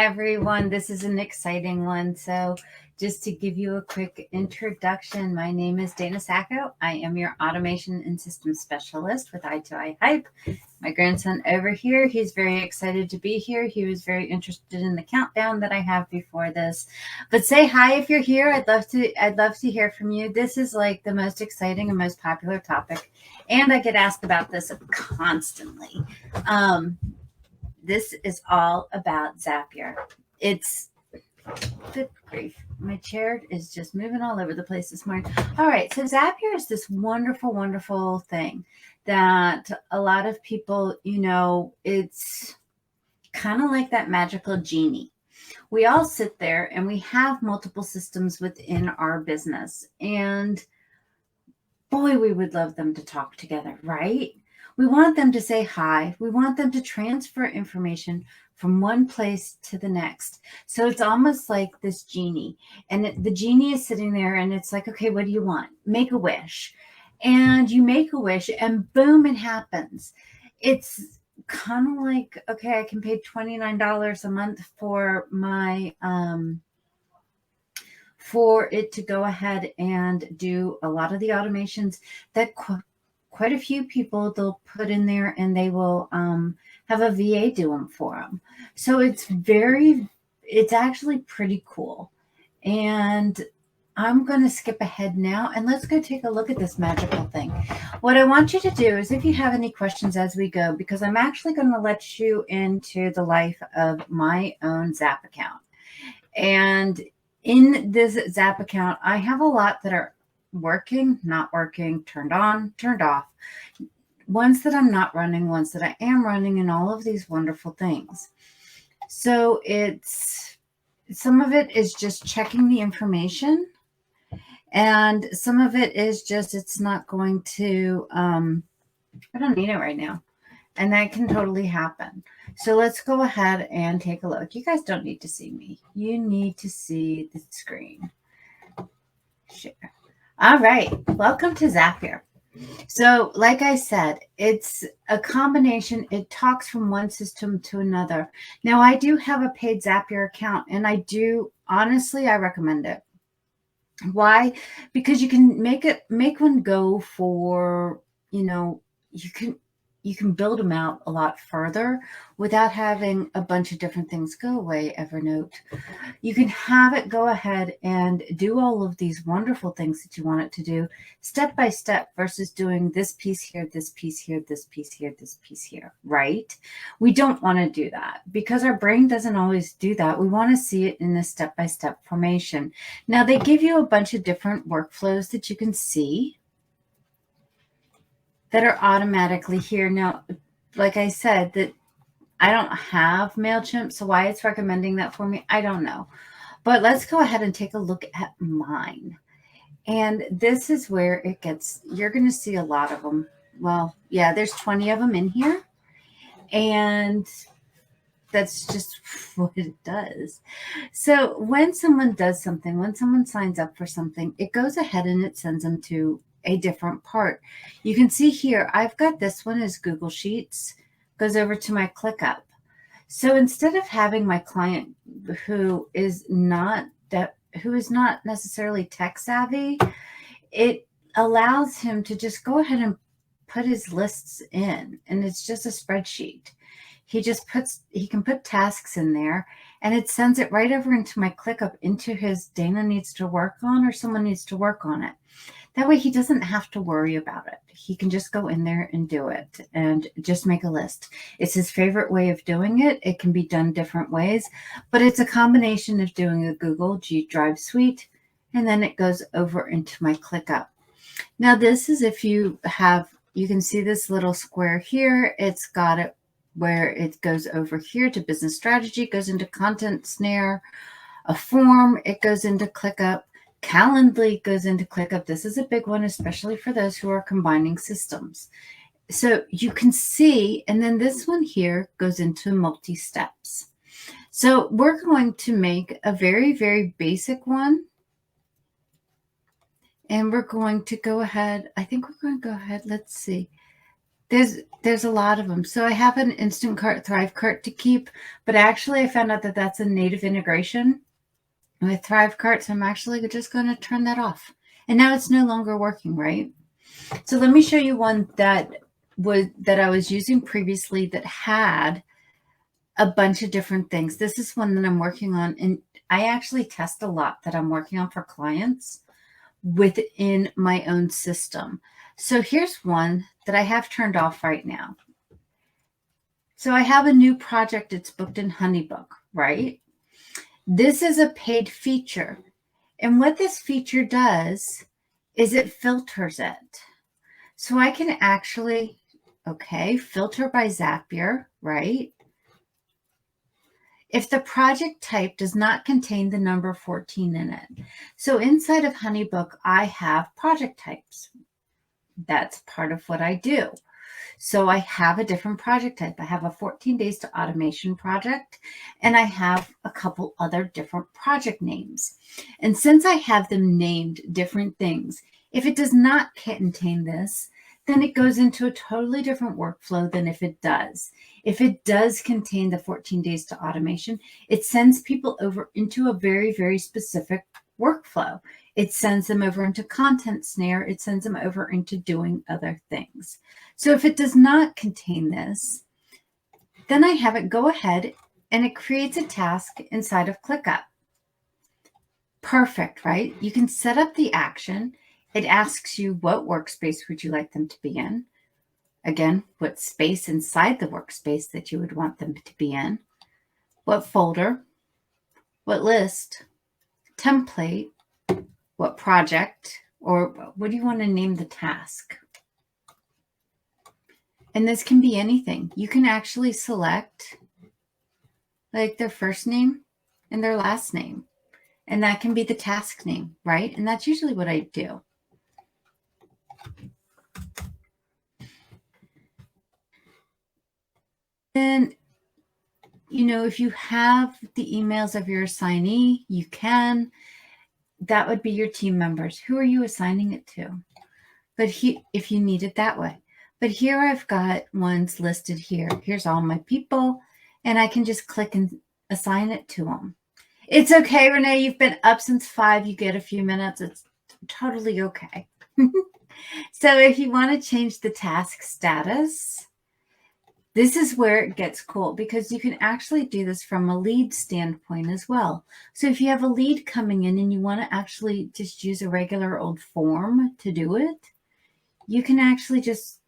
everyone. This is an exciting one. So just to give you a quick introduction, my name is Dana Sacco. I am your automation and systems specialist with i2i Hype. My grandson over here, he's very excited to be here. He was very interested in the countdown that I have before this. But say hi if you're here. I'd love to hear from you. This is like the most exciting and most popular topic. And I get asked about this constantly. This is all about Zapier. It's good grief. My chair is just moving all over the place this morning. All right. So Zapier is this wonderful, wonderful thing that a lot of people, it's kind of like that magical genie. We all sit there and we have multiple systems within our business. And boy, we would love them to talk together, right? We want them to say hi. We want them to transfer information from one place to the next. So it's almost like this genie. And the genie is sitting there and it's like, okay, what do you want? Make a wish. And you make a wish and boom, it happens. It's kind of like, okay, I can pay $29 a month for my for it to go ahead and do a lot of the automations that quite a few people they'll put in there, and they will have a VA do them for them. So it's actually pretty cool. And I'm going to skip ahead now and let's go take a look at this magical thing. What I want you to do is, if you have any questions as we go, because I'm actually going to let you into the life of my own Zap account. And in this Zap account, I have a lot that are working, not working, turned on, turned off, ones that I'm not running, ones that I am running, and all of these wonderful things. So some of it is just checking the information, and some of it is just, it's not going to, I don't need it right now. And that can totally happen. So let's go ahead and take a look. You guys don't need to see me. You need to see the screen. Share. All right. Welcome to Zapier. So like I said, it's a combination. It talks from one system to another. Now, I do have a paid Zapier account, and I recommend it. Why? Because you can make one go for, you can build them out a lot further without having a bunch of different things. Go away, Evernote. You can have it go ahead and do all of these wonderful things that you want it to do step by step versus doing this piece here, this piece here, this piece here, this piece here, right? We don't want to do that because our brain doesn't always do that. We want to see it in a step-by-step formation. Now, they give you a bunch of different workflows that you can see that are automatically here. Now, like I said, that I don't have MailChimp, so why it's recommending that for me, I don't know. But let's go ahead and take a look at mine. And this is where it gets, you're going to see a lot of them. Well, yeah, there's 20 of them in here. And that's just what it does. So when someone does something, when someone signs up for something, it goes ahead and it sends them to a different part. You can see here, I've got this one as Google Sheets, goes over to my ClickUp. So instead of having my client who is not necessarily tech savvy, it allows him to just go ahead and put his lists in, and it's just a spreadsheet. He can put tasks in there, and it sends it right over into my ClickUp, into his Dana needs to work on, or someone needs to work on it. That way he doesn't have to worry about it. He can just go in there and do it and just make a list. It's his favorite way of doing it. It can be done different ways, but it's a combination of doing a Google G Drive suite, and then it goes over into my ClickUp. Now, this is if you can see this little square here. It's got it where it goes over here to business strategy, goes into content snare, a form, it goes into ClickUp. Calendly goes into ClickUp. This is a big one, especially for those who are combining systems. So you can see, and then this one here goes into multi-steps. So we're going to make a very, very basic one. And we're going to go ahead. I think we're going to go ahead. Let's see. There's a lot of them. So I have an Instant Cart Thrive Cart to keep, but actually I found out that that's a native integration with Thrive Carts. I'm actually just going to turn that off. And now it's no longer working, right? So let me show you one that I was using previously that had a bunch of different things. This is one that I'm working on, and I actually test a lot that I'm working on for clients within my own system. So here's one that I have turned off right now. So I have a new project. It's booked in Honeybook, right? This is a paid feature. And what this feature does is it filters it. So I can actually, filter by Zapier, right? If the project type does not contain the number 14 in it. So inside of Honeybook, I have project types. That's part of what I do. So I have a different project type. I have a 14 days to automation project, and I have a couple other different project names. And since I have them named different things, if it does not contain this, then it goes into a totally different workflow than if it does. If it does contain the 14 days to automation, it sends people over into a very, very specific workflow. It sends them over into Content Snare. It sends them over into doing other things. So if it does not contain this, then I have it go ahead and it creates a task inside of ClickUp. Perfect, right? You can set up the action. It asks you what workspace would you like them to be in. Again, what space inside the workspace that you would want them to be in. What folder, what list, template, what project, or what do you want to name the task? And this can be anything. You can actually select like their first name and their last name. And that can be the task name, right? And that's usually what I do. Then, if you have the emails of your assignee, you can. That would be your team members. Who are you assigning it to? But if you need it that way. But here I've got ones listed here. Here's all my people, and I can just click and assign it to them. It's okay, Renee. You've been up since 5. You get a few minutes. It's totally okay. So if you want to change the task status, this is where it gets cool because you can actually do this from a lead standpoint as well. So if you have a lead coming in and you want to actually just use a regular old form to do it, you can actually just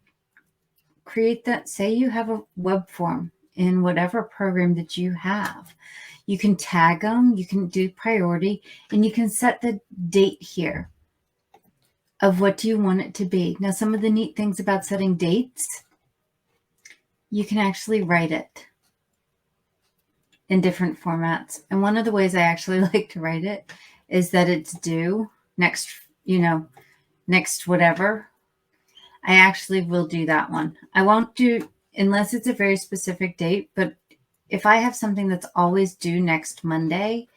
create that. Say you have a web form in whatever program that you have. You can tag them, you can do priority, and you can set the date here of what do you want it to be. Now, some of the neat things about setting dates, you can actually write it in different formats. And one of the ways I actually like to write it is that it's due next, next whatever. I actually will do that one. I won't do, unless it's a very specific date, but if I have something that's always due next Monday,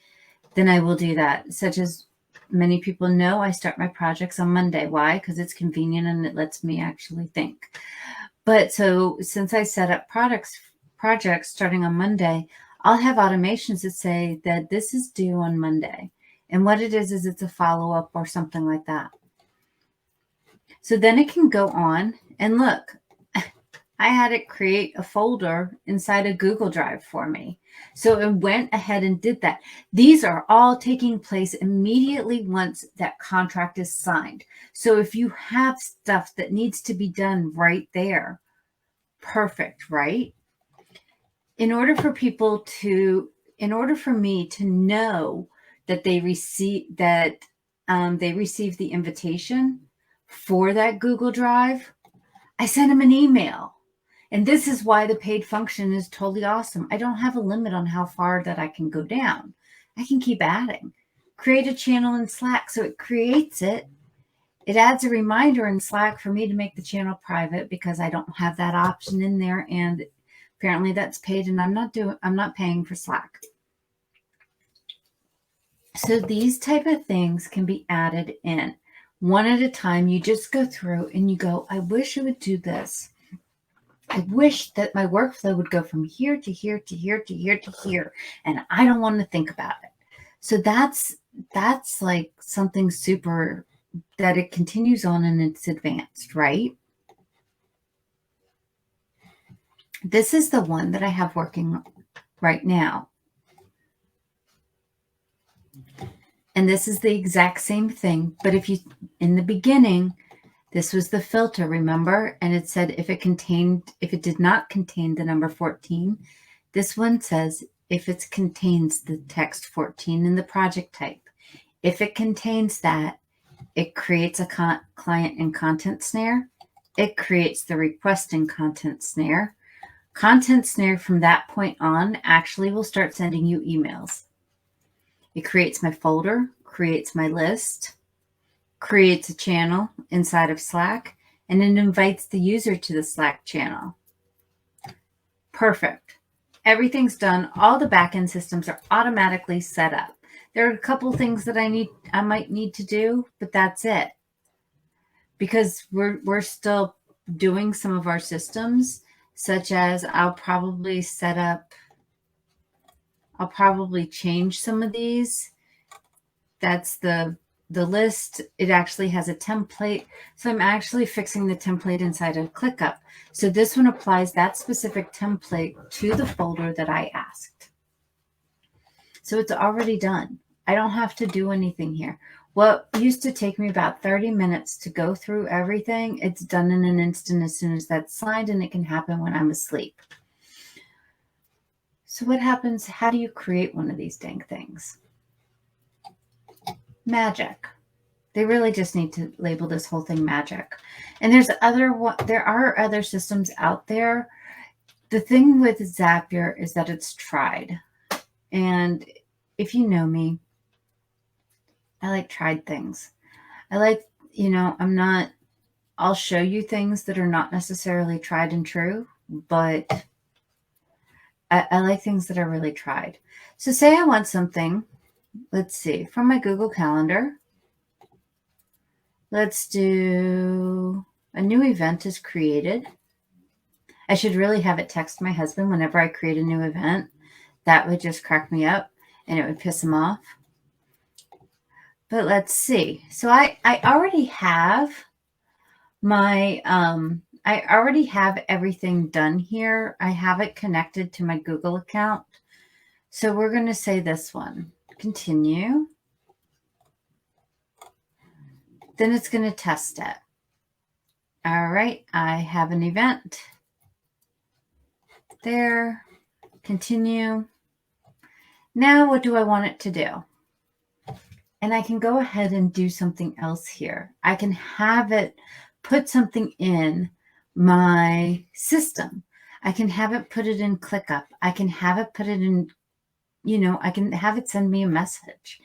then I will do that. Such as many people know, I start my projects on Monday. Why? Because it's convenient and it lets me actually think. But so since I set up projects starting on Monday, I'll have automations that say that this is due on Monday. And what it is it's a follow-up or something like that. So then it can go on and look, I had it create a folder inside a Google Drive for me. So it went ahead and did that. These are all taking place immediately once that contract is signed. So if you have stuff that needs to be done right there, perfect, right? In order for me to know that they receive the invitation for that Google Drive, I send them an email. And this is why the paid function is totally awesome. I don't have a limit on how far that I can go down. I can keep adding. Create a channel in Slack. So it creates it. It adds a reminder in Slack for me to make the channel private because I don't have that option in there. And apparently that's paid and I'm not paying for Slack. So these type of things can be added in one at a time. You just go through and you go, I wish it would do this. I wish that my workflow would go from here to here to here to here to here, and I don't want to think about it. So that's like something super that it continues on and it's advanced, right? This is the one that I have working right now. And this is the exact same thing. But if you, in the beginning, this was the filter, remember? And it said if it did not contain the number 14, this one says if it contains the text 14 in the project type. If it contains that, it creates a client and content snare. It creates the request and content snare. Content snare from that point on actually will start sending you emails. It creates my folder, creates my list, creates a channel inside of Slack, and it invites the user to the Slack channel. Perfect. Everything's done. All the backend systems are automatically set up. There are a couple things that I might need to do, but that's it. Because we're still doing some of our systems, such as I'll probably change some of these. That's the list. It actually has a template. So I'm actually fixing the template inside of ClickUp. So this one applies that specific template to the folder that I asked. So it's already done. I don't have to do anything here. What used to take me about 30 minutes to go through everything, it's done in an instant as soon as that's signed, and it can happen when I'm asleep. So what happens? How do you create one of these dang things? Magic. They really just need to label this whole thing magic. And there are other systems out there. The thing with Zapier is that it's tried. And if you know me, I like tried things. I like, I'll show you things that are not necessarily tried and true, but I like things that are really tried. So say I want something, let's see, from my Google Calendar. Let's do a new event is created. I should really have it text my husband whenever I create a new event. That would just crack me up and it would piss him off. But let's see. So I already have my, I already have everything done here. I have it connected to my Google account. So we're going to say this one, continue. Then it's going to test it. All right. I have an event there. Continue. Now, what do I want it to do? And I can go ahead and do something else here. I can have it put something in my system. I can have it put it in ClickUp. I can have it put it in, I can have it send me a message.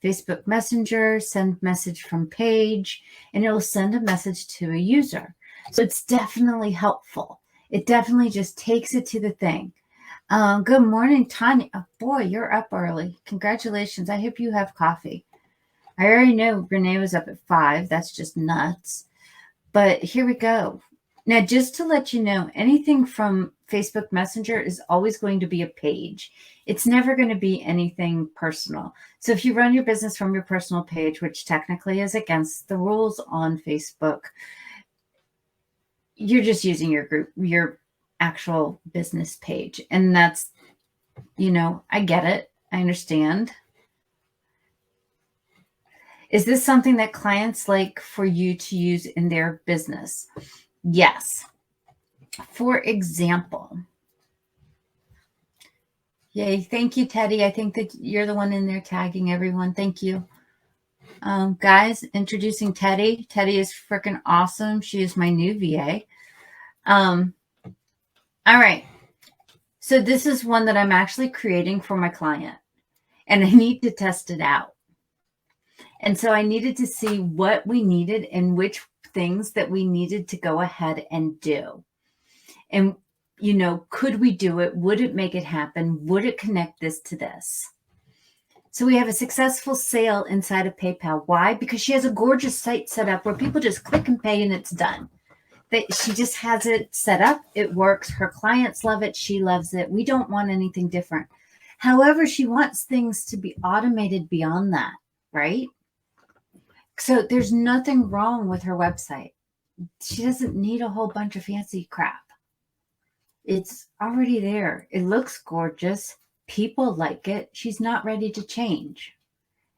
Facebook Messenger, send message from page, and it will send a message to a user. So it's definitely helpful. It definitely just takes it to the thing. Good morning, Tanya. Oh, boy, you're up early. Congratulations. I hope you have coffee. I already know Renee was up at 5. That's just nuts. But here we go. Now, just to let you know, anything from Facebook Messenger is always going to be a page. It's never going to be anything personal. So if you run your business from your personal page, which technically is against the rules on Facebook, you're just using your actual business page. And that's, I get it. I understand. Is this something that clients like for you to use in their business? Yes. For example, yay, thank you, Teddy. I think that you're the one in there tagging everyone. Thank you. Guys, introducing Teddy. Teddy is freaking awesome. She is my new VA. All right. So this is one that I'm actually creating for my client, and I need to test it out. And so I needed to see what we needed and which things that we needed to go ahead and do. And, could we do it? Would it make it happen? Would it connect this to this? So we have a successful sale inside of PayPal. Why? Because she has a gorgeous site set up where people just click and pay and it's done. She just has it set up. It works. Her clients love it. She loves it. We don't want anything different. However, she wants things to be automated beyond that, right? So there's nothing wrong with her website. She doesn't need a whole bunch of fancy crap. It's already there. It looks gorgeous. People like it. She's not ready to change.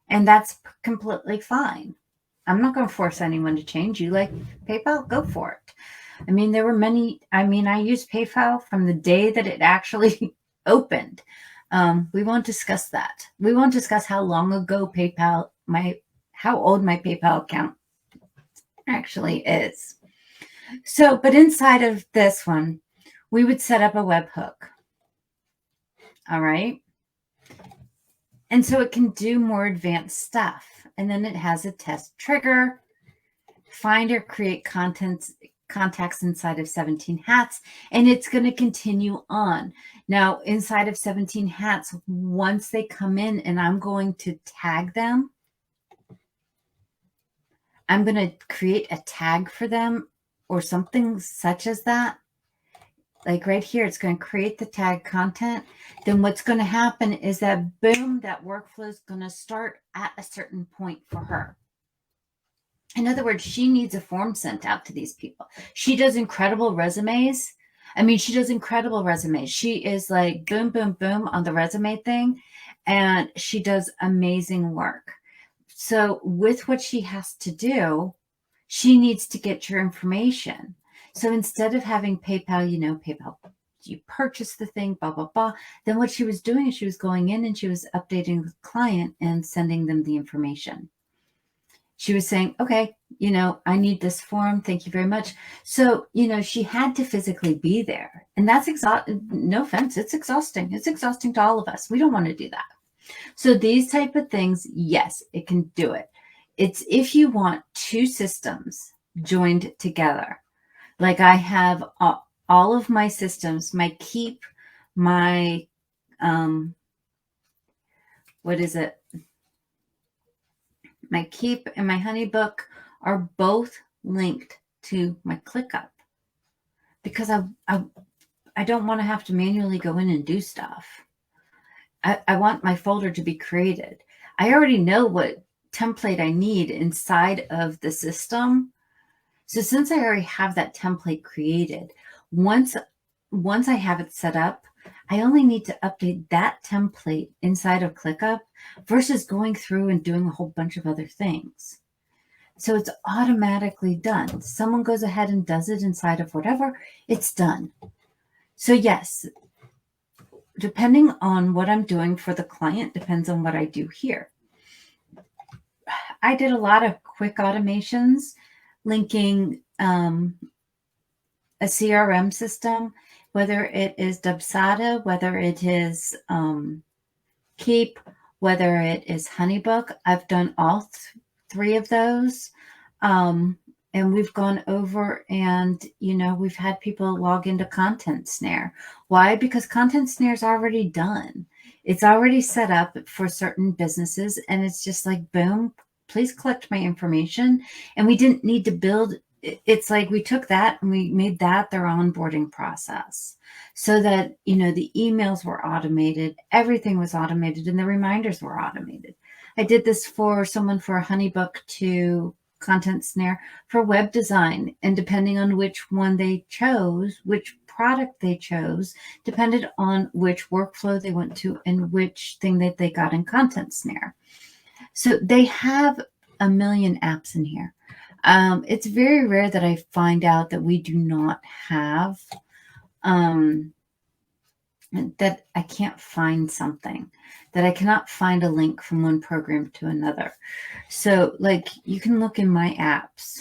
And that's completely fine. I'm not going to force anyone to change. You like PayPal? Go for it. I mean, there were many. I mean, I used PayPal from the day that it actually opened. We won't discuss that. We won't discuss how long ago how old my PayPal account actually is. So, but inside of this one, we would set up a webhook. All right. And so it can do more advanced stuff. And then it has a test trigger, find or create contacts inside of 17 hats, and it's going to continue on. Now, inside of 17 hats, once they come in and I'm going to tag them, I'm going to create a tag for them or something such as that. Like right here, it's going to create the tag content. Then what's going to happen is that, boom, that workflow is going to start at a certain point for her. In other words, she needs a form sent out to these people. She does incredible resumes. I mean, she does incredible resumes. She is like boom, boom, boom on the resume thing. And she does amazing work. So with what she has to do, she needs to get your information. So instead of having PayPal, PayPal, you purchase the thing, blah, blah, blah. Then what she was doing is she was going in and she was updating the client and sending them the information. She was saying, okay, I need this form. Thank you very much. So, she had to physically be there. And that's no offense. It's exhausting. It's exhausting to all of us. We don't want to do that. So these type of things, yes, it can do it. It's if you want two systems joined together. Like I have all of my systems, my Keep, my, my Keep and my HoneyBook are both linked to my ClickUp because I don't want to have to manually go in and do stuff. I want my folder to be created. I already know what template I need inside of the system. So since I already have that template created, once I have it set up, I only need to update that template inside of ClickUp versus going through and doing a whole bunch of other things. So it's automatically done. Someone goes ahead and does it inside of whatever, it's done. So yes, depending on what I'm doing for the client depends on what I do here. I did a lot of quick automations linking a CRM system, whether it is DUBSADO, whether it is Keep, whether it is HoneyBook. I've done all three of those. And we've gone over and, we've had people log into Content Snare. Why? Because Content Snare is already done. It's already set up for certain businesses. And it's just like, boom, please collect my information. And we didn't need to build. It's like we took that and we made that their onboarding process so that, the emails were automated. Everything was automated and the reminders were automated. I did this for someone for a HoneyBook to Content Snare for web design, and depending on which one they chose, which product they chose, depended on which workflow they went to and which thing that they got in Content Snare. So they have a million apps in here. It's very rare that I find out that we do not have that I can't find something, that I cannot find a link from one program to another. So like you can look in my apps,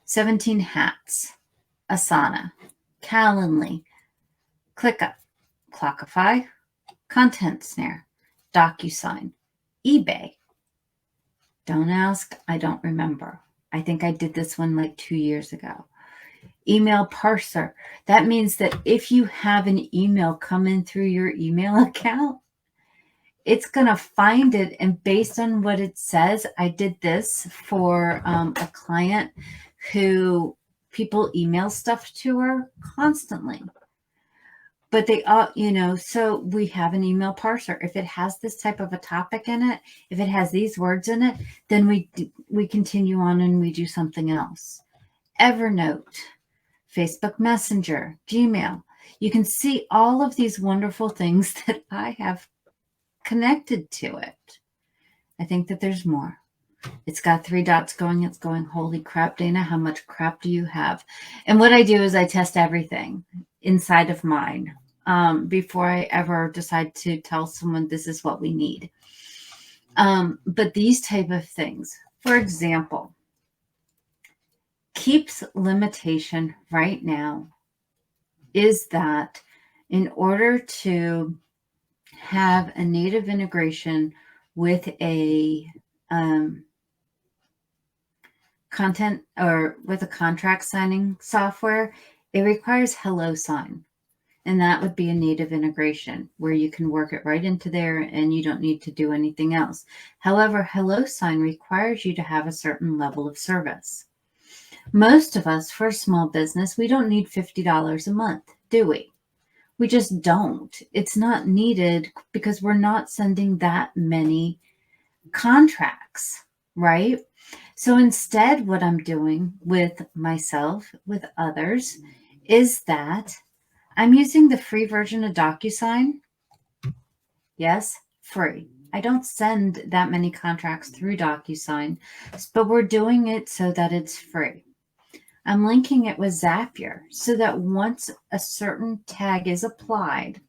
17 Hats, Asana, Calendly, ClickUp, Clockify, Content Snare, DocuSign, eBay. Don't ask, I don't remember. I think I did this one like 2 years ago. Email Parser. That means that if you have an email come in through your email account, it's going to find it. And based on what it says, I did this for a client who people email stuff to her constantly. But they all, so we have an email parser. If it has this type of a topic in it, if it has these words in it, then we continue on and we do something else. Evernote, Facebook Messenger, Gmail. You can see all of these wonderful things that I have connected to it. I think that there's more. It's got 3 dots going. It's going, holy crap, Dana, how much crap do you have? And what I do is I test everything inside of mine before I ever decide to tell someone this is what we need. But these type of things, for example, Keep's limitation right now is that in order to have a native integration with a content or with a contract signing software, it requires HelloSign. And that would be a native integration where you can work it right into there and you don't need to do anything else. However, HelloSign requires you to have a certain level of service. Most of us, for a small business, we don't need $50 a month, do we? We just don't. It's not needed because we're not sending that many contracts, right? So instead, what I'm doing with myself, with others, is that I'm using the free version of DocuSign. Yes, free. I don't send that many contracts through DocuSign, but we're doing it so that it's free. I'm linking it with Zapier so that once a certain tag is applied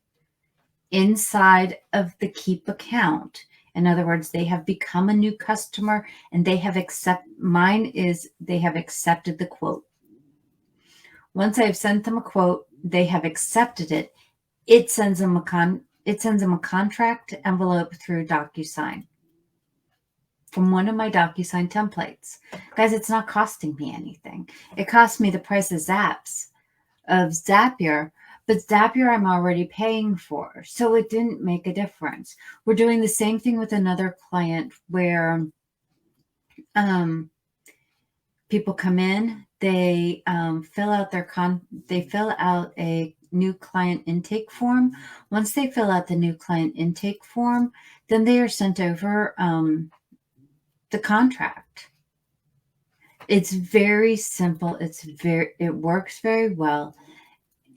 inside of the Keep account, in other words, they have become a new customer and they have accepted the quote. Once I've sent them a quote, they have accepted it. It sends them a contract envelope through DocuSign from one of my DocuSign templates. Guys, it's not costing me anything. It cost me the price of Zapier, but Zapier I'm already paying for, so it didn't make a difference. We're doing the same thing with another client where people come in, they fill out a new client intake form. Once they fill out the new client intake form, then they are sent over the contract. It's very simple. It works very well,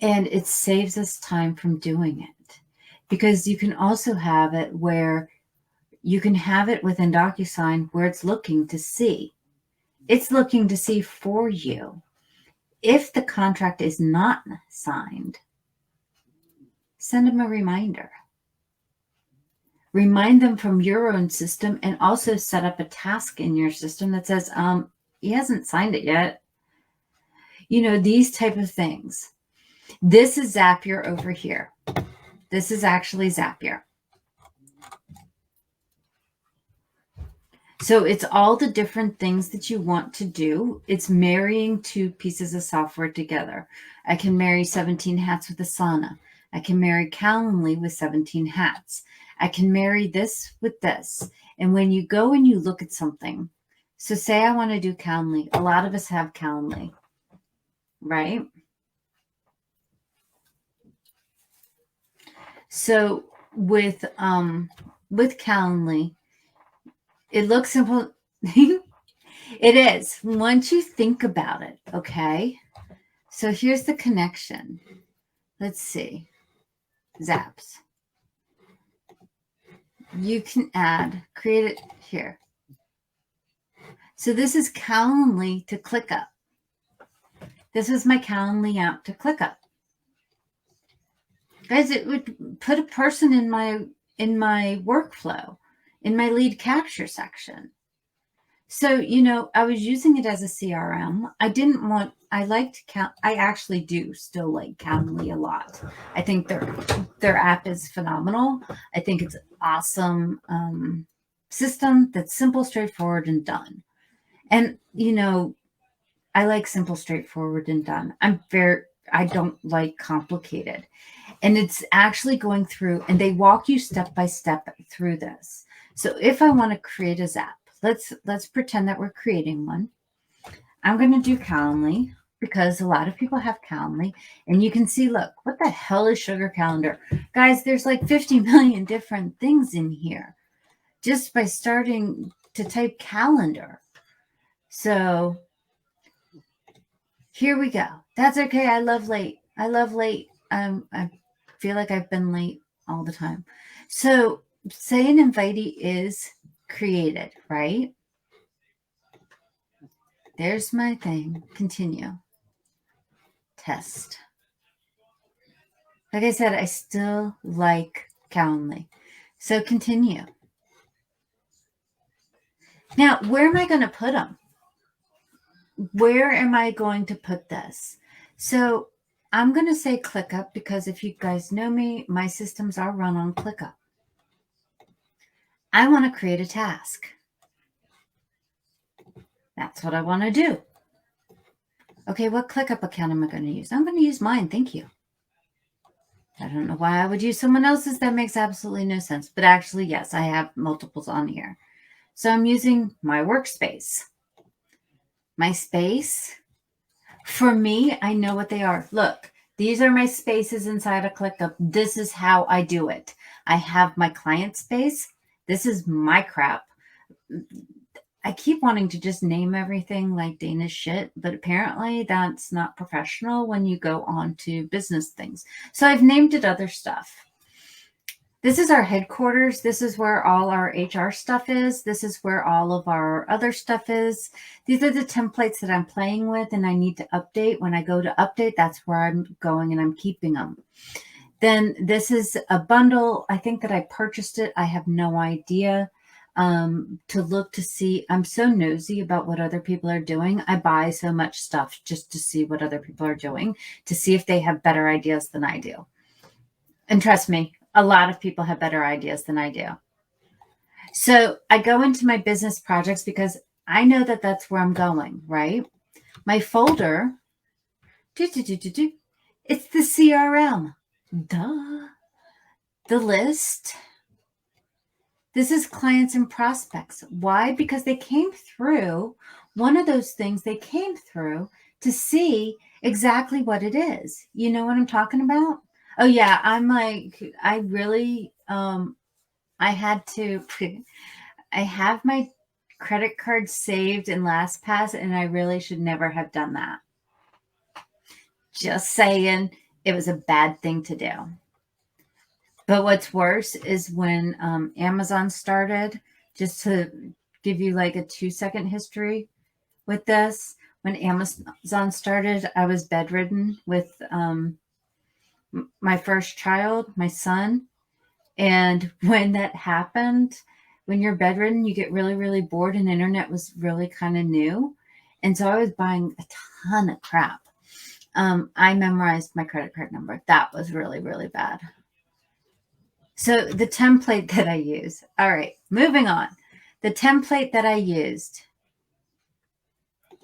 and it saves us time from doing it, because you can also have it where you can have it within DocuSign where it's looking to see. It's looking to see for you. If the contract is not signed, send them a reminder. Remind them from your own system, and also set up a task in your system that says, he hasn't signed it yet. These type of things. This is Zapier over here. This is actually Zapier. So it's all the different things that you want to do. It's marrying 2 pieces of software together. I can marry 17 hats with Asana. I can marry Calendly with 17 hats. I can marry this with this. And when you go and you look at something, so say I want to do Calendly. A lot of us have Calendly, right? So with Calendly, it looks simple. It is, once you think about it, okay? So here's the connection. Let's see. Zaps. You can create it here. So this is Calendly to ClickUp. This is my Calendly app to ClickUp. Guys, it would put a person in my workflow, in my lead capture section. So, I was using it as a CRM. I actually do still like Calendly a lot. I think their app is phenomenal. I think it's an awesome system that's simple, straightforward, and done. And, I like simple, straightforward, and done. I don't like complicated. And it's actually going through, and they walk you step by step through this. So if I want to create a Zap, let's pretend that we're creating one. I'm going to do Calendly. because a lot of people have Calendly, and you can see, look, what the hell is Sugar Calendar? Guys, there's like 50 million different things in here just by starting to type calendar. So here we go. That's okay. I love late. I love late. I feel like I've been late all the time. So say an invitee is created, right? There's my thing. Continue. Test. Like I said, I still like Calendly. So continue. Now, where am I going to put them? Where am I going to put this? So I'm going to say ClickUp because if you guys know me, my systems are run on ClickUp. I want to create a task. That's what I want to do. Okay, what ClickUp account am I going to use? I'm going to use mine. Thank you. I don't know why I would use someone else's. That makes absolutely no sense. But actually, yes, I have multiples on here. So I'm using my workspace. My space. For me, I know what they are. Look, these are my spaces inside of ClickUp. This is how I do it. I have my client space. This is my crap. I keep wanting to just name everything like Danish shit, but apparently that's not professional when you go on to business things. So I've named it other stuff. This is our headquarters. This is where all our HR stuff is. This is where all of our other stuff is. These are the templates that I'm playing with and I need to update. When I go to update, that's where I'm going and I'm keeping them. Then this is a bundle. I think that I purchased it. I have no idea. To look to see. I'm so nosy about what other people are doing. I buy so much stuff just to see what other people are doing, to see if they have better ideas than I do. And trust me, a lot of people have better ideas than I do. So I go into my business projects because I know that that's where I'm going, right? My folder, it's the CRM. Duh. The list. This is clients and prospects. Why? Because they came through one of those things. They came through to see exactly what it is. You know what I'm talking about? Oh yeah. I'm like, I really, I had to, I have my credit card saved in LastPass and I really should never have done that. Just saying, it was a bad thing to do. But what's worse is when Amazon started, just to give you like a 2-second history with this, when Amazon started, I was bedridden with my first child, my son. And when that happened, when you're bedridden, you get really, really bored and internet was really kind of new. And so I was buying a ton of crap. I memorized my credit card number. That was really, really bad. So the template that I use. All right, moving on. The template that I used.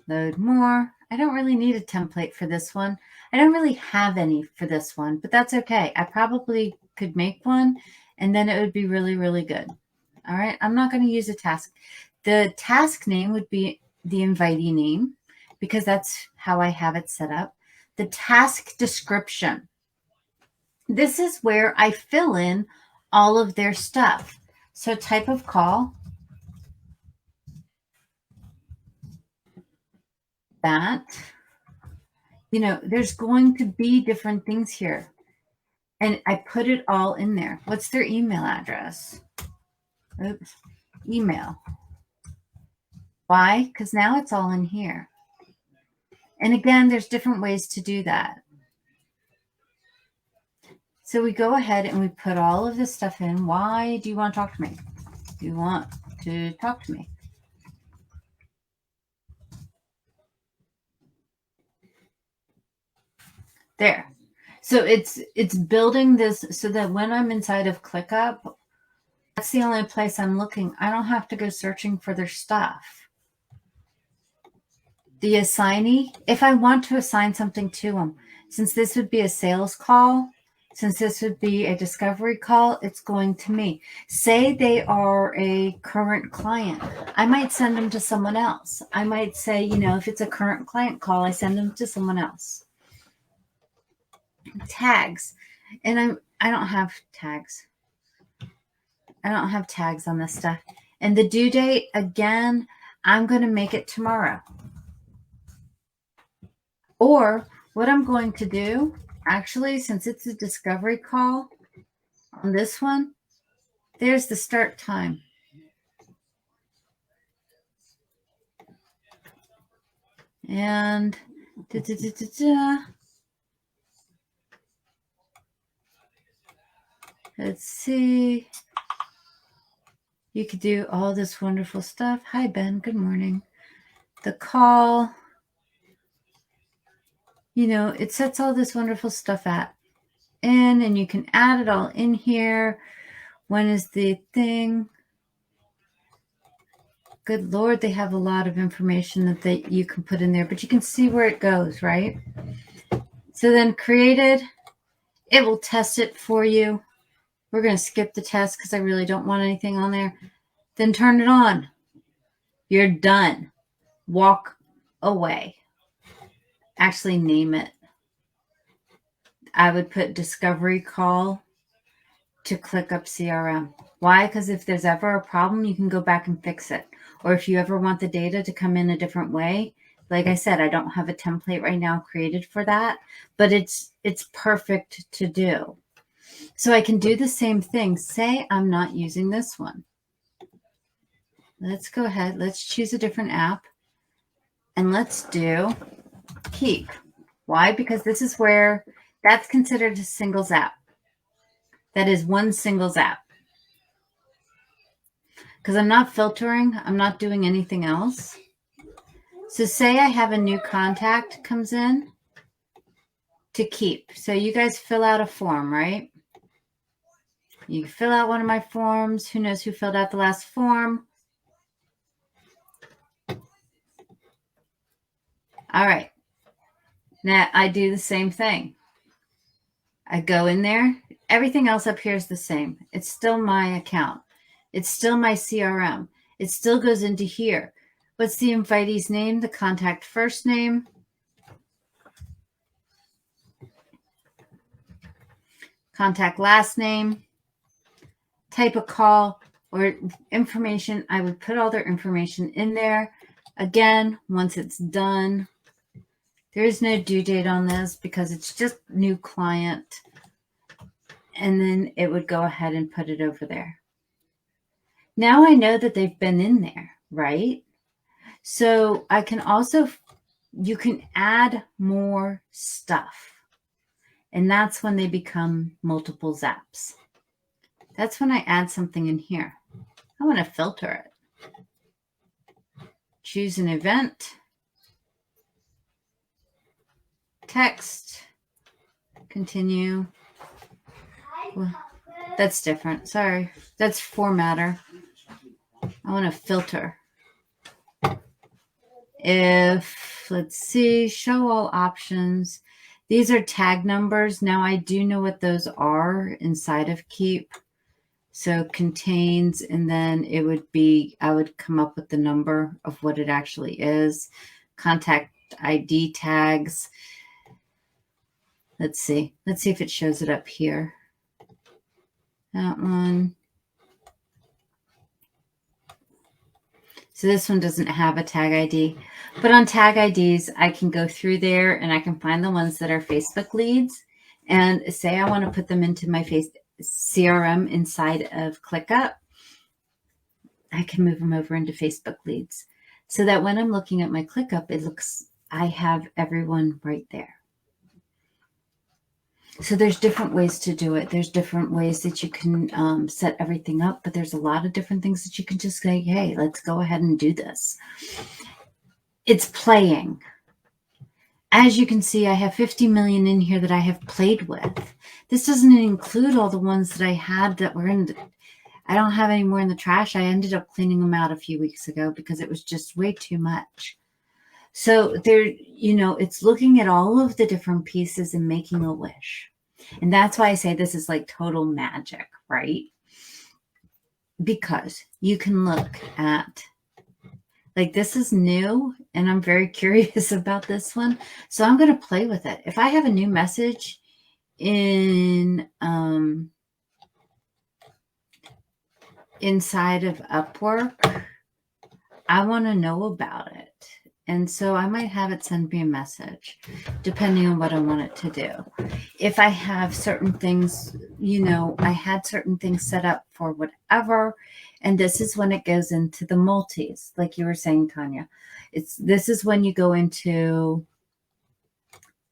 Load more. I don't really need a template for this one. I don't really have any for this one, but that's okay. I probably could make one and then it would be really, really good. All right, I'm not going to use a task. The task name would be the invitee name because that's how I have it set up. The task description. This is where I fill in all of their stuff. So type of call, that, you know, there's going to be different things here. And I put it all in there. What's their email address? Oops, email. Why? Because now it's all in here. And again, there's different ways to do that. So we go ahead and we put all of this stuff in. Why do you want to talk to me? Do you want to talk to me? There. So it's building this so that when I'm inside of ClickUp, that's the only place I'm looking. I don't have to go searching for their stuff. The assignee, if I want to assign something to them, since this would be a sales call, Since this would be a discovery call, it's going to me. Say they are a current client. I might send them to someone else. I might say, you know, if it's a current client call, I send them to someone else. Tags. And I don't have tags. I don't have tags on this stuff. And the due date, again, I'm going to make it tomorrow. Or what I'm going to do, actually, since it's a discovery call on this one, there's the start time. And let's see. You could do all this wonderful stuff. Hi, Ben. Good morning. The call, you know, it sets all this wonderful stuff in, and you can add it all in here. When is the thing? Good Lord, they have a lot of information that you can put in there, but you can see where it goes, right? So then created, it will test it for you. We're going to skip the test because I really don't want anything on there. Then turn it on. You're done. Walk away. Actually name it. I would put discovery call to ClickUp CRM. Why? Because if there's ever a problem, you can go back and fix it. Or if you ever want the data to come in a different way, like I said, I don't have a template right now created for that, but it's perfect to do. So I can do the same thing. Say I'm not using this one. Let's go ahead. Let's choose a different app. And let's do Keep. Why? Because this is where that's considered a singles app. That is one singles app. Because I'm not filtering. I'm not doing anything else. So say I have a new contact comes in to Keep. So you guys fill out a form, right? You fill out one of my forms. Who knows who filled out the last form? All right. Now I do the same thing. I go in there. Everything else up here is the same. It's still my account. It's still my CRM. It still goes into here. What's the invitee's name? The contact first name. Contact last name. Type of call or information. I would put all their information in there. Again, once it's done, there is no due date on this because it's just new client. And then it would go ahead and put it over there. Now I know that they've been in there, right? So I can also, you can add more stuff. And that's when they become multiple zaps. That's when I add something in here. I want to filter it. Choose an event. Text. Continue. Well, that's different. Sorry. That's formatter. I want to filter. If, let's see, show all options. These are tag numbers. Now I do know what those are inside of Keep. So contains, and then it would be, I would come up with the number of what it actually is. Contact ID tags. Let's see. Let's see if it shows it up here. That one. So this one doesn't have a tag ID. But on tag IDs, I can go through there and I can find the ones that are Facebook leads. And say I want to put them into my CRM inside of ClickUp. I can move them over into Facebook leads. So that when I'm looking at my ClickUp, it looks, I have everyone right there. So there's different ways to do it. There's different ways that you can set everything up, but there's a lot of different things that you can just say, hey, let's go ahead and do this. It's playing. As you can see, I have 50 million in here that I have played with. This doesn't include all the ones that I had that were in. I don't have any more in the trash. I ended up cleaning them out a few weeks ago because it was just way too much. So there, you know, it's looking at all of the different pieces and making a wish. And that's why I say this is like total magic, right? Because you can look at, like, this is new and I'm very curious about this one. So I'm going to play with it. If I have a new message in inside of Upwork, I want to know about it. And so I might have it send me a message depending on what I want it to do. If I have certain things, I had certain things set up for whatever, and this is when it goes into the multis, like you were saying, Tanya. This is when you go into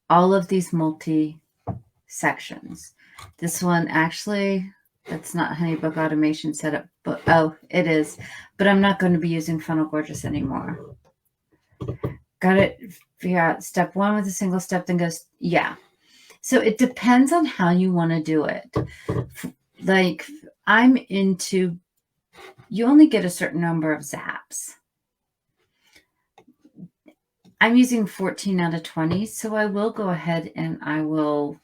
all of these multi sections. This one actually, that's not Honeybook automation setup, but it is. But I'm not going to be using Funnel Gorgeous anymore. Got it. Figure out step 1 with a single step, then goes, yeah. So it depends on how you want to do it. Like, I'm into, you only get a certain number of zaps. I'm using 14 out of 20, so I will go ahead and I will,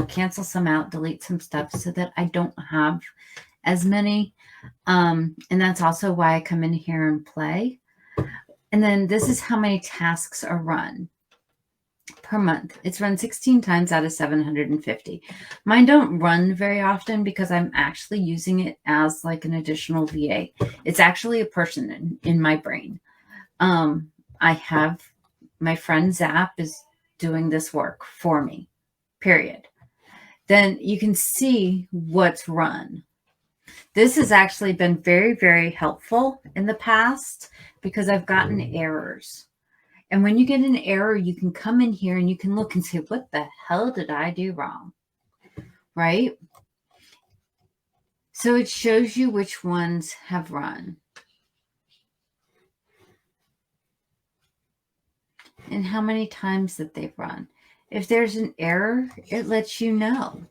cancel some out, delete some stuff so that I don't have as many. And that's also why I come in here and play. And then this is how many tasks are run per month. It's run 16 times out of 750. Mine don't run very often because I'm actually using it as like an additional VA. It's actually a person in my brain. I have my friend Zap is doing this work for me, period. Then you can see what's run. This has actually been very, very helpful in the past because I've gotten errors. And when you get an error, you can come in here and you can look and say, what the hell did I do wrong? Right? So it shows you which ones have run. And how many times that they've run. If there's an error, it lets you know.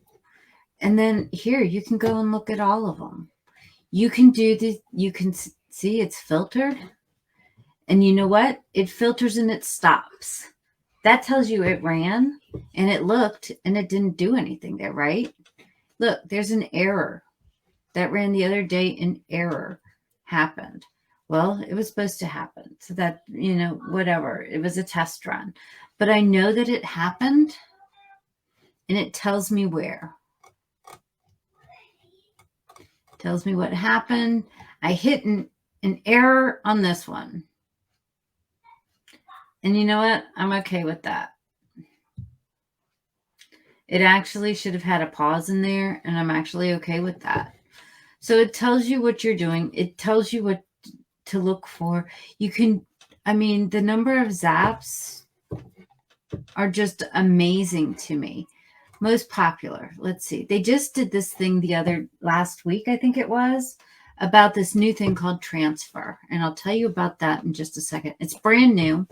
And then here, you can go and look at all of them. You can do this. You can see it's filtered. And you know what? It filters and it stops. That tells you it ran and it looked and it didn't do anything there, right? Look, there's an error that ran the other day. An error happened. Well, it was supposed to happen. So that, whatever. It was a test run. But I know that it happened and it tells me where. It tells me what happened. I hit an error on this one. And you know what? I'm okay with that. It actually should have had a pause in there, and I'm actually okay with that. So it tells you what you're doing. It tells you what to look for. You can, the number of zaps are just amazing to me. Most popular. Let's see. They just did this thing last week, I think it was, about this new thing called transfer. And I'll tell you about that in just a second. It's brand new.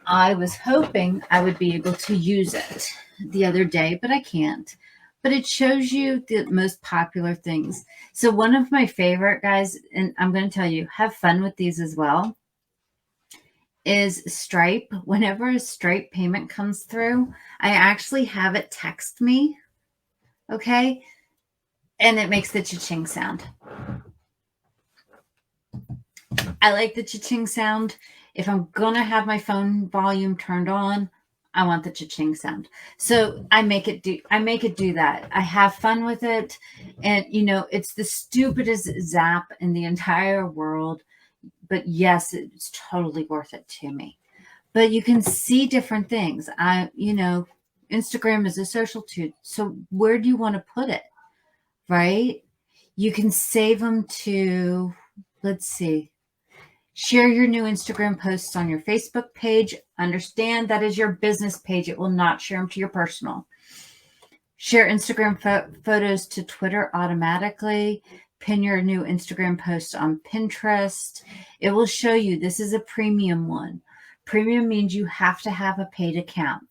I was hoping I would be able to use it the other day, but I can't. But it shows you the most popular things. So one of my favorite, guys, and I'm going to tell you, have fun with these as well, is Stripe. Whenever a Stripe payment comes through, I actually have it text me, okay? And it makes the cha-ching sound. I like the cha-ching sound. If I'm going to have my phone volume turned on, I want the cha-ching sound. So I make it do that. I have fun with it. And, it's the stupidest zap in the entire world. But yes, it's totally worth it to me. But you can see different things. Instagram is a social tool. So where do you want to put it? Right? You can save them to, let's see. Share your new Instagram posts on your Facebook page. Understand that is your business page. It will not share them to your personal. Share Instagram photos to Twitter automatically. Pin your new Instagram post on Pinterest. It will show you this is a premium one. Premium means you have to have a paid account.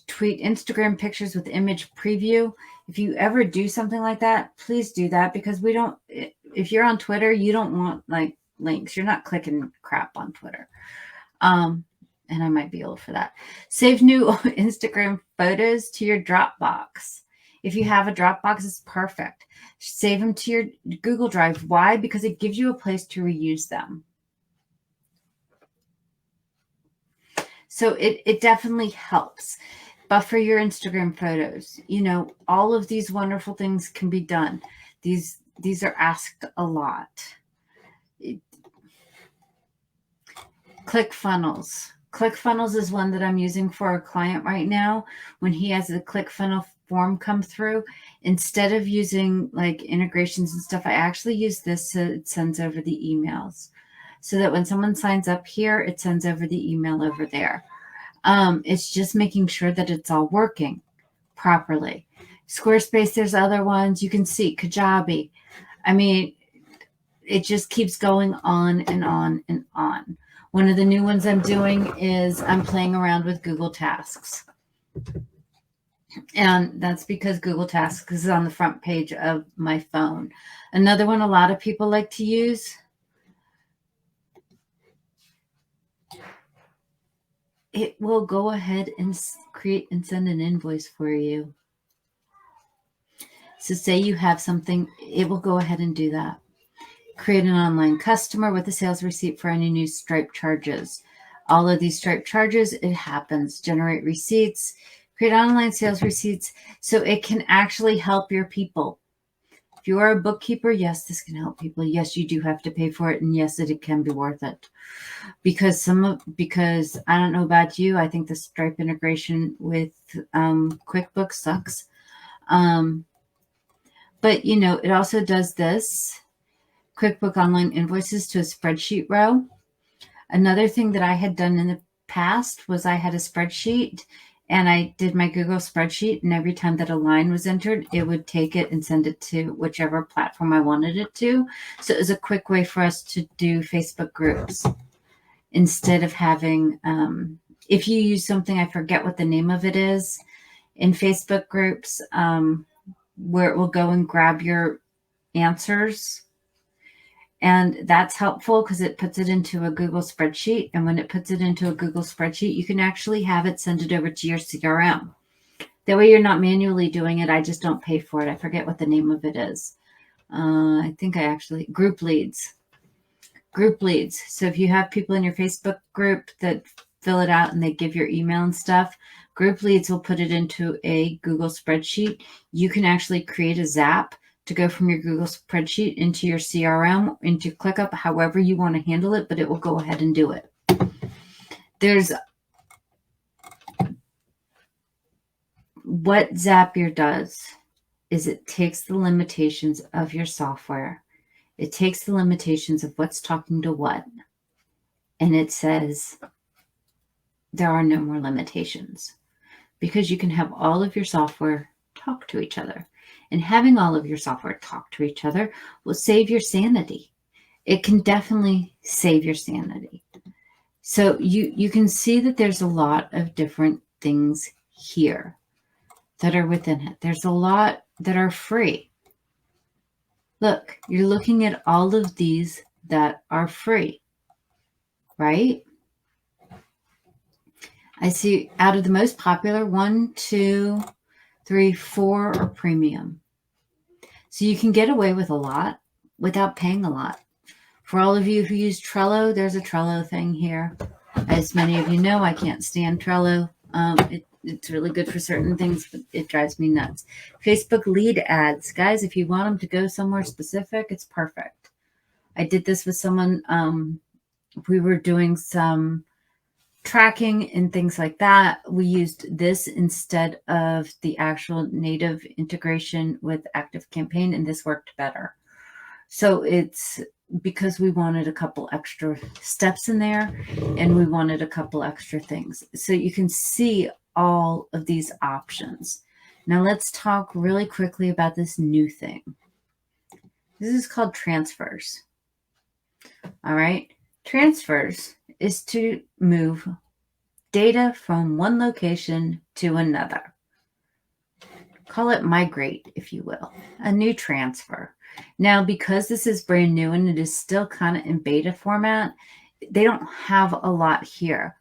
Tweet Instagram pictures with image preview. If you ever do something like that, please do that, because if you're on Twitter, you don't want like links. You're not clicking crap on Twitter. and I might be old for that. Save new Instagram photos to your Dropbox. If you have a Dropbox, it's perfect. Save them to your Google Drive. Why? Because it gives you a place to reuse them. So it definitely helps. Buffer your Instagram photos. You know, all of these wonderful things can be done. These are asked a lot. ClickFunnels. ClickFunnels is one that I'm using for a client right now. When he has a ClickFunnel form come through, instead of using like integrations and stuff, I actually use this so it sends over the emails. So that when someone signs up here, it sends over the email over there. It's just making sure that it's all working properly. Squarespace, there's other ones. You can see Kajabi. I mean, it just keeps going on and on and on. One of the new ones I'm doing is I'm playing around with Google Tasks. And that's because Google Tasks is on the front page of my phone. Another one a lot of people like to use, it will go ahead and create and send an invoice for you. So say you have something, it will go ahead and do that. Create an online customer with a sales receipt for any new Stripe charges. All of these Stripe charges, it happens. Generate receipts, create online sales receipts, so it can actually help your people. If you are a bookkeeper, yes, this can help people. Yes, you do have to pay for it, and yes, it can be worth it. Because I don't know about you, I think the Stripe integration with QuickBooks sucks. But you know, it also does this. QuickBook online invoices to a spreadsheet row. Another thing that I had done in the past was I had a spreadsheet and I did my Google spreadsheet, and every time that a line was entered, it would take it and send it to whichever platform I wanted it to. So it was a quick way for us to do Facebook groups instead of having, if you use something, I forget what the name of it is, in Facebook groups, where it will go and grab your answers. And that's helpful because it puts it into a Google spreadsheet. And when it puts it into a Google spreadsheet, you can actually have it send it over to your CRM. That way you're not manually doing it. I just don't pay for it. I forget what the name of it is. I think group leads. Group leads. So if you have people in your Facebook group that fill it out and they give your email and stuff, group leads will put it into a Google spreadsheet. You can actually create a Zap to go from your Google spreadsheet into your CRM, into ClickUp, however you want to handle it, but it will go ahead and do it. What Zapier does is it takes the limitations of your software. It takes the limitations of what's talking to what, and it says there are no more limitations, because you can have all of your software talk to each other. And having all of your software talk to each other will save your sanity. It can definitely save your sanity. So you can see that there's a lot of different things here that are within it. There's a lot that are free. Look, you're looking at all of these that are free, right? I see out of the most popular, 1, 2, 3, 4 are premium. So you can get away with a lot without paying a lot. For all of you who use Trello, there's a Trello thing here. As many of you know, I can't stand Trello. It's really good for certain things, but it drives me nuts. Facebook lead ads. Guys, if you want them to go somewhere specific, it's perfect. I did this with someone. We were doing some tracking and things like that. We used this instead of the actual native integration with ActiveCampaign, and this worked better. So it's because we wanted a couple extra steps in there, and we wanted a couple extra things. So you can see all of these options. Now let's talk really quickly about this new thing. This is called transfers. All right. Transfers is to move data from one location to another. Call it migrate, if you will, a new transfer. Now, because this is brand new and it is still kind of in beta format, they don't have a lot here.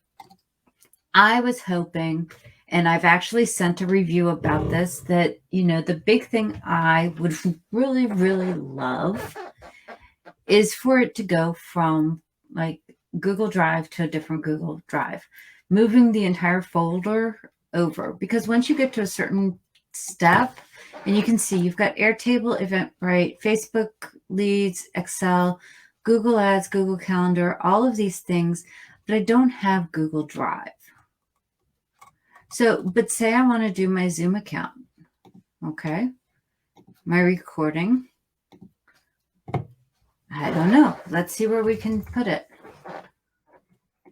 I was hoping, and I've actually sent a review about this, that, the big thing I would really, really love is for it to go from like Google Drive to a different Google Drive, moving the entire folder over. Because once you get to a certain step, and you can see you've got Airtable, Eventbrite, Facebook Leads, Excel, Google Ads, Google Calendar, all of these things, but I don't have Google Drive. So, but say I want to do my Zoom account, okay? My recording. I don't know. Let's see where we can put it.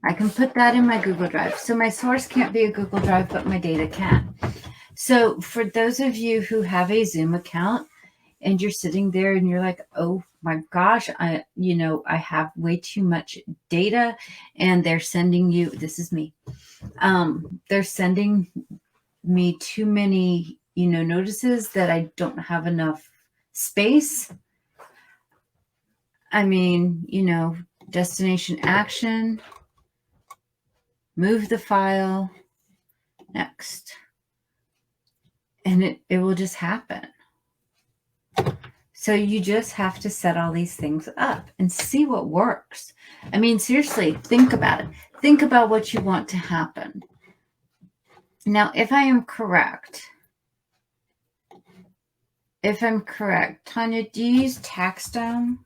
I can put that in my Google Drive. So my source can't be a Google Drive, but my data can. So for those of you who have a Zoom account and you're sitting there and you're like, oh my gosh, I have way too much data, and they're sending you, this is me. They're sending me too many, notices that I don't have enough space. I mean, destination action, move the file, next. And it will just happen. So you just have to set all these things up and see what works. I mean, seriously, think about it. Think about what you want to happen. Now, if I'm correct, Tanya, do you use TaxDome?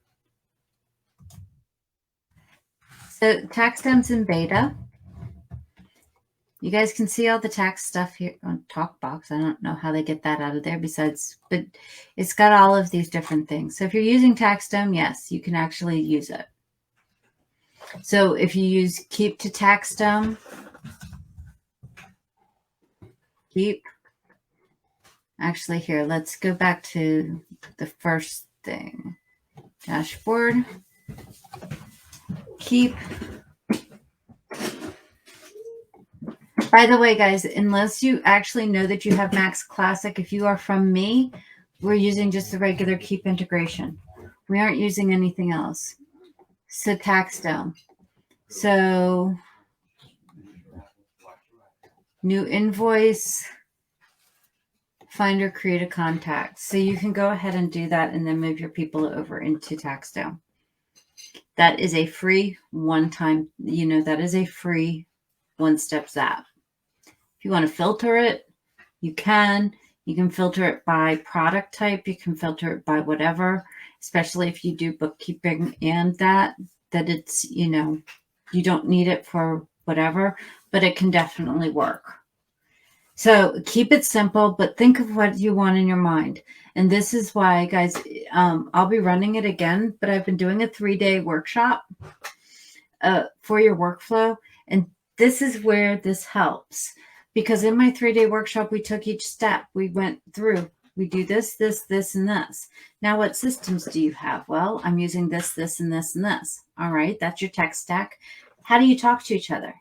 So TaxDome's in beta. You guys can see all the tax stuff here on TalkBox. I don't know how they get that out of there but it's got all of these different things. So if you're using TaxDome, yes, you can actually use it. So if you use Keep to TaxDome, actually here, let's go back to the first thing. Dashboard, Keep. By the way, guys, unless you actually know that you have Max Classic, if you are from me, we're using just the regular Keep integration. We aren't using anything else. So TaxDome. So new invoice, finder, create a contact. So you can go ahead and do that and then move your people over into TaxDome. That is a free one-time, that is a free one-step Zap. If you want to filter it, you can. You can filter it by product type. You can filter it by whatever, especially if you do bookkeeping and that it's, you don't need it for whatever, but it can definitely work. So keep it simple, but think of what you want in your mind. And this is why, guys, I'll be running it again, but I've been doing a 3-day workshop for your workflow. And this is where this helps. Because in my 3-day workshop, we took each step. We went through. We do this, this, this, and this. Now, what systems do you have? Well, I'm using this, this, and this, and this. All right, that's your tech stack. How do you talk to each other?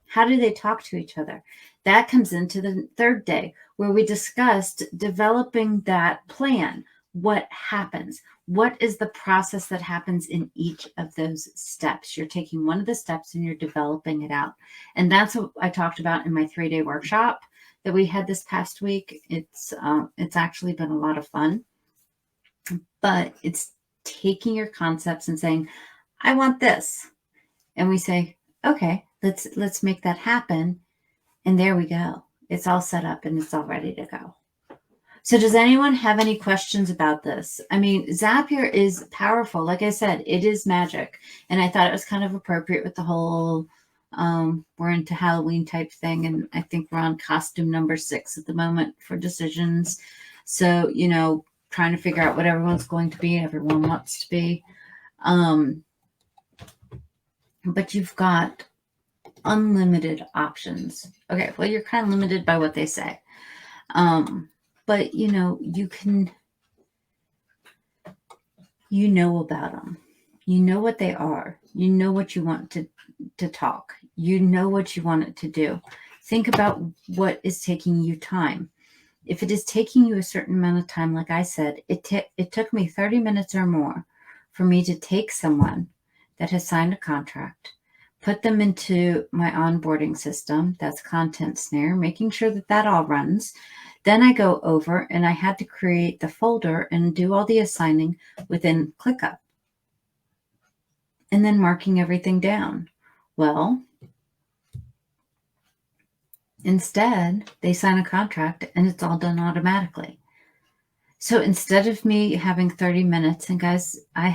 How do they talk to each other? That comes into the 3rd day, where we discussed developing that plan. What happens? What is the process that happens in each of those steps? You're taking one of the steps and you're developing it out. And that's what I talked about in my 3-day workshop that we had this past week. It's actually been a lot of fun, but it's taking your concepts and saying, I want this. And we say, okay, let's make that happen. And there we go. It's all set up and it's all ready to go. So does anyone have any questions about this? I mean, Zapier is powerful. Like I said, it is magic. And I thought it was kind of appropriate with the whole, we're into Halloween type thing. And I think we're on costume number 6 at the moment for decisions. So, trying to figure out what everyone's going to be. Everyone wants to be. But you've got unlimited options. Okay, well, you're kind of limited by what they say. But, you can, about them. You know what they are. You know what you want to talk. You know what you want it to do. Think about what is taking you time. If it is taking you a certain amount of time, like I said, it took me 30 minutes or more for me to take someone that has signed a contract, put them into my onboarding system. That's Content Snare, making sure that that all runs. Then I go over and I had to create the folder and do all the assigning within ClickUp. And then marking everything down. Well, instead, they sign a contract and it's all done automatically. So instead of me having 30 minutes, and guys, I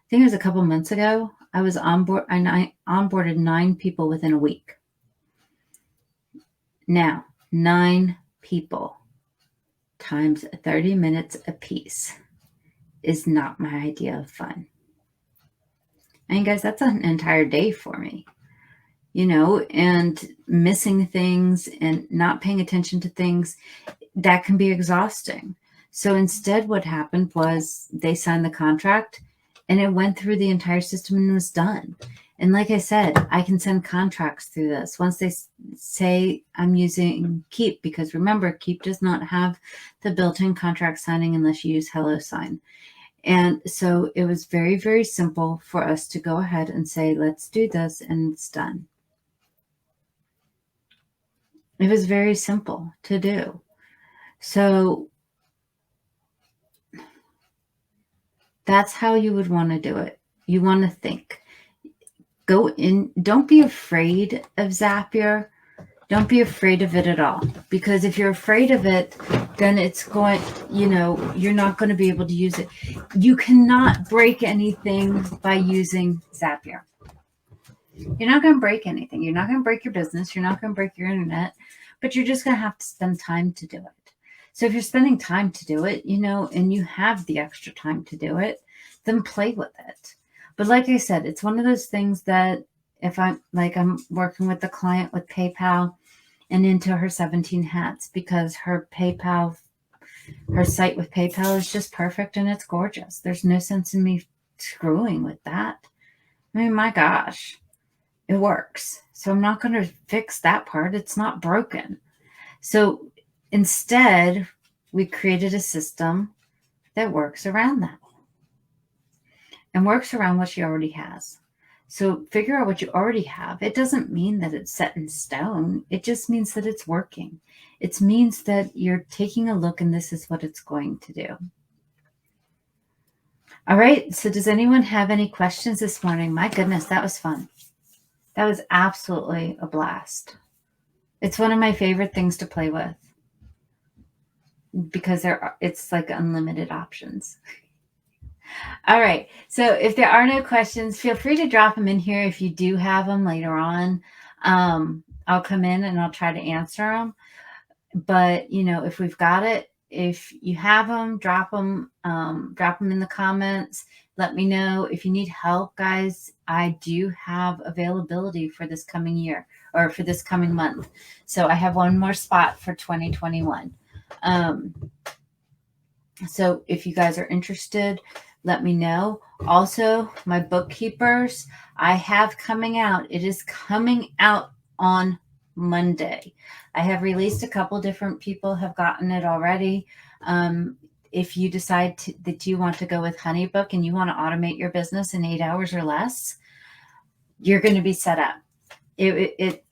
think it was a couple months ago, I was on board, I onboarded 9 people within a week. Now, 9 people times 30 minutes a piece is not my idea of fun. And guys, that's an entire day for me, and missing things and not paying attention to things, that can be exhausting. So instead, what happened was they signed the contract and it went through the entire system and was done. And like I said, I can send contracts through this once they say I'm using Keep, because remember, Keep does not have the built-in contract signing unless you use HelloSign. And so it was very, very simple for us to go ahead and say, let's do this, and it's done. It was very simple to do. So that's how you would want to do it. You want to think. Go in. Don't be afraid of Zapier. Don't be afraid of it at all. Because if you're afraid of it, then it's going, you're not going to be able to use it. You cannot break anything by using Zapier. You're not going to break anything. You're not going to break your business. You're not going to break your internet, but you're just going to have to spend time to do it. So if you're spending time to do it, and you have the extra time to do it, then play with it. But like I said, it's one of those things that if I'm working with the client with PayPal and into her 17 hats, because her site with PayPal is just perfect and it's gorgeous. There's no sense in me screwing with that. I mean, my gosh, it works. So I'm not going to fix that part. It's not broken. So instead, we created a system that works around that and works around what she already has. So figure out what you already have. It doesn't mean that it's set in stone. It just means that it's working. It means that you're taking a look and this is what it's going to do. All right. So does anyone have any questions this morning? My goodness, that was fun. That was absolutely a blast. It's one of my favorite things to play with because it's like unlimited options. All right. So if there are no questions, feel free to drop them in here. If you do have them later on, I'll come in and I'll try to answer them. But, if we've got it, if you have them, drop them in the comments. Let me know if you need help, guys. I do have availability for this coming year or for this coming month. So I have one more spot for 2021. So if you guys are interested, let me know. Also, my bookkeepers, I have coming out. It is coming out on Monday. I have released a couple different people have gotten it already. If you decide that you want to go with HoneyBook and you want to automate your business in 8 hours or less, you're going to be set up.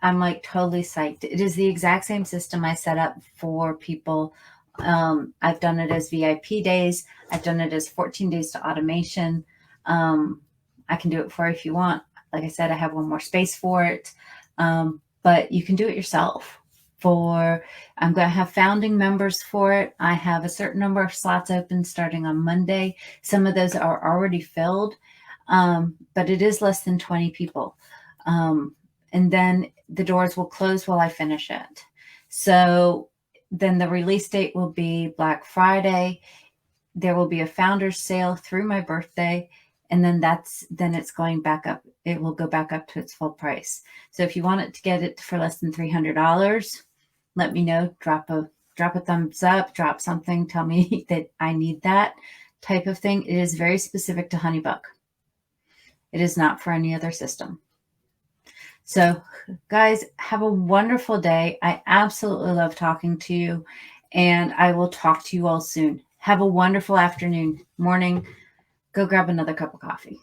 I'm like totally psyched. It is the exact same system I set up for people. I've done it as VIP days. I've done it as 14 days to automation. I can do it for you if you want. Like I said, I have one more space for it. But you can do it yourself. I'm going to have founding members for it. I have a certain number of slots open starting on Monday. Some of those are already filled, but it is less than 20 people. And then the doors will close while I finish it. So then the release date will be Black Friday. There will be a founder's sale through my birthday. And then it's going back up. It will go back up to its full price. So if you want it to get it for less than $300, let me know. Drop a thumbs up, drop something. Tell me that I need that type of thing. It is very specific to HoneyBook. It is not for any other system. So guys, have a wonderful day. I absolutely love talking to you, and I will talk to you all soon. Have a wonderful afternoon, morning. Go grab another cup of coffee.